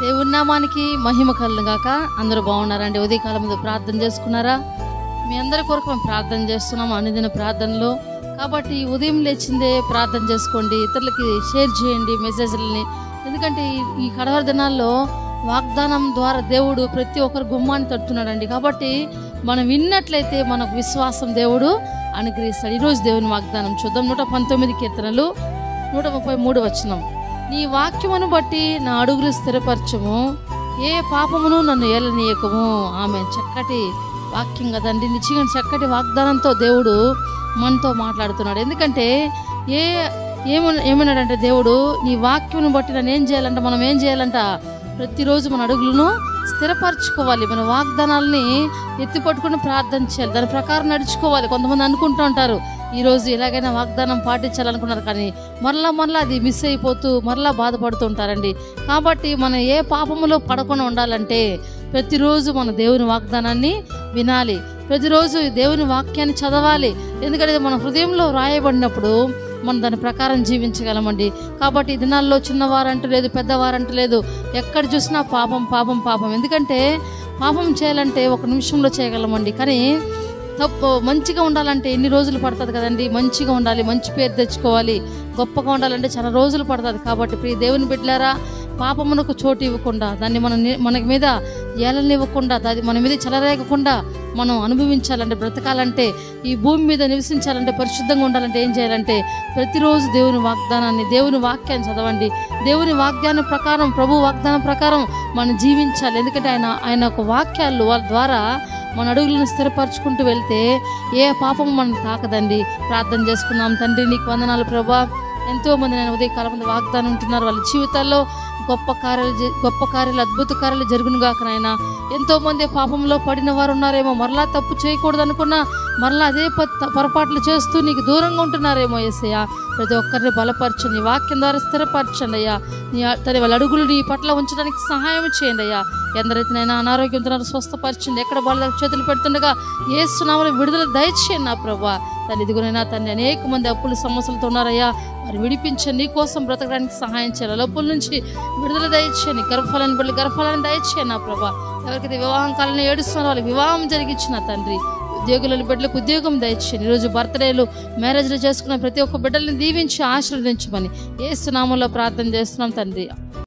దేవుని నామానికి మహిమ కలుగును గాక. అందరూ బాగున్నారండి? ఉదయకాలం ముందు ప్రార్థన చేసుకున్నారా? మీ అందరి కొరకు మేము ప్రార్థన చేస్తున్నాం అనుదిన ప్రార్థనలో. కాబట్టి ఉదయం లేచిందే ప్రార్థన చేసుకోండి, ఇతరులకి షేర్ చేయండి మెసేజ్లని. ఎందుకంటే ఈ కడవర దినాల్లో వాగ్దానం ద్వారా దేవుడు ప్రతి ఒక్కరు గుమ్మాన్ని తట్టుతున్నాడండి. కాబట్టి మనం విన్నట్లయితే మనకు విశ్వాసం దేవుడు అనుగ్రహిస్తాడు. ఈరోజు దేవుని వాగ్దానం చూద్దాం. 119 కీర్తనలు 133 వచనం. నీ వాక్యమును బట్టి నా అడుగులు స్థిరపరచము, ఏ పాపమును నన్ను ఏలనీయకము. ఆమె చక్కటి వాక్యం కదండి. నిజంగా చక్కటి వాగ్దానంతో దేవుడు మనతో మాట్లాడుతున్నాడు. ఎందుకంటే ఏమన్నాడంటే దేవుడు, నీ వాక్యమును బట్టి నన్ను ఏం చేయాలంట, మనం ఏం చేయాలంట, ప్రతిరోజు మన అడుగులను స్థిరపరచుకోవాలి. మన వాగ్దానాలని ఎత్తిపట్టుకుని ప్రార్థన చేయాలి, దాని ప్రకారం నడుచుకోవాలి. కొంతమంది అనుకుంటూ ఉంటారు ఈరోజు ఎలాగైనా వాగ్దానం పాటించాలనుకున్నారు, కానీ మరలా అది మిస్ అయిపోతూ మరలా బాధపడుతూ ఉంటారండి. కాబట్టి మనం ఏ పాపములో పడకుండా ఉండాలంటే ప్రతిరోజు మన దేవుని వాగ్దానాన్ని వినాలి, ప్రతిరోజు దేవుని వాక్యాన్ని చదవాలి. ఎందుకంటే మన హృదయంలో రాయబడినప్పుడు మనం దాని ప్రకారం జీవించగలమండి. కాబట్టి ఈ దినాల్లో చిన్నవారంటూ లేదు, పెద్దవారంటూ లేదు, ఎక్కడ చూసినా పాపం పాపం పాపం. ఎందుకంటే పాపం చేయాలంటే ఒక నిమిషంలో చేయగలమండి, కానీ మంచిగా ఉండాలంటే ఎన్ని రోజులు పడుతుంది కదండి. మంచిగా ఉండాలి, మంచి పేరు తెచ్చుకోవాలి, గొప్పగా ఉండాలంటే చాలా రోజులు పడుతుంది. కాబట్టి ప్రియ దేవుని బిడ్డలారా, పాపమునకు చోటు ఇవ్వకుండా, దాన్ని మన మీద ఏలనివ్వకుండా, దాన్ని మన మీద చెలరేగకుండా మనం అనుభవించాలంటే, బ్రతకాలంటే, ఈ భూమి మీద నివసించాలంటే, పరిశుద్ధంగా ఉండాలంటే ఏం చేయాలంటే ప్రతిరోజు దేవుని వాగ్దానాన్ని, దేవుని వాక్యాన్ని చదవండి. దేవుని వాగ్దానం ప్రకారం, ప్రభు వాగ్దానం ప్రకారం మనం జీవించాలి. ఎందుకంటే ఆయన ఒక వాక్యాలు వాళ్ళ ద్వారా మన అడుగులను స్థిరపరచుకుంటూ వెళ్తే ఏ పాపము మనం తాకదండి. ప్రార్థన చేసుకున్నాం. తండ్రి నీకు వందనాలు ప్రభా. ఎంతోమంది నేను ఉదయకాలం ముందు వాగ్దానం ఉంటున్నారు, వాళ్ళ జీవితాల్లో గొప్ప కార్యాలు అద్భుత కార్యాలు జరుగును గాక నాయనా. ఎంతోమంది పాపంలో పడిన వారు ఉన్నారేమో, మరలా తప్పు చేయకూడదు అనుకున్నా మరలా అదే పొరపాట్లు చేస్తూ నీకు దూరంగా ఉంటున్నారేమో. యేసయ్యా, ప్రతి ఒక్కరిని బలపరచండి, వాక్యం ద్వారా స్థిరపరచండి అయ్యా. వాళ్ళ అడుగులు నీ పట్ల ఉంచడానికి సహాయం చేయండి అయ్యా. ఎందరైతేనైనా అనారోగ్యంతో స్వస్థపరచండి, ఎక్కడ వాళ్ళ చేతులు పెడుతుండగా యేసు నామములో విడుదల దయచేయండి నా ప్రభా. తను ఇదిగోనైనా తండ్రి, అనేక మంది అప్పుల సమస్యలతో ఉన్నారయ్యా, మరి విడిపించండి, నీ కోసం బ్రతకడానికి సహాయం చేయాలి. అప్పుల నుంచి విడుదల దయచేయండి, గర్భఫలాన్ని బిడ్డలు గర్భఫలాన్ని దయచేయండి నా ప్రభా. ఎవరికైతే వివాహం కాలని ఏడుస్తున్నారో వాళ్ళకి వివాహం జరిగించిన తండ్రి, ఉద్యోగుల బిడ్డలకు ఉద్యోగం దయచేయండి. ఈరోజు బర్త్డేలు, మ్యారేజ్లు చేసుకున్న ప్రతి ఒక్క బిడ్డల్ని దీవించి ఆశీర్వదించమని యేసు నామములో ప్రార్థన చేస్తున్నాం తండ్రి.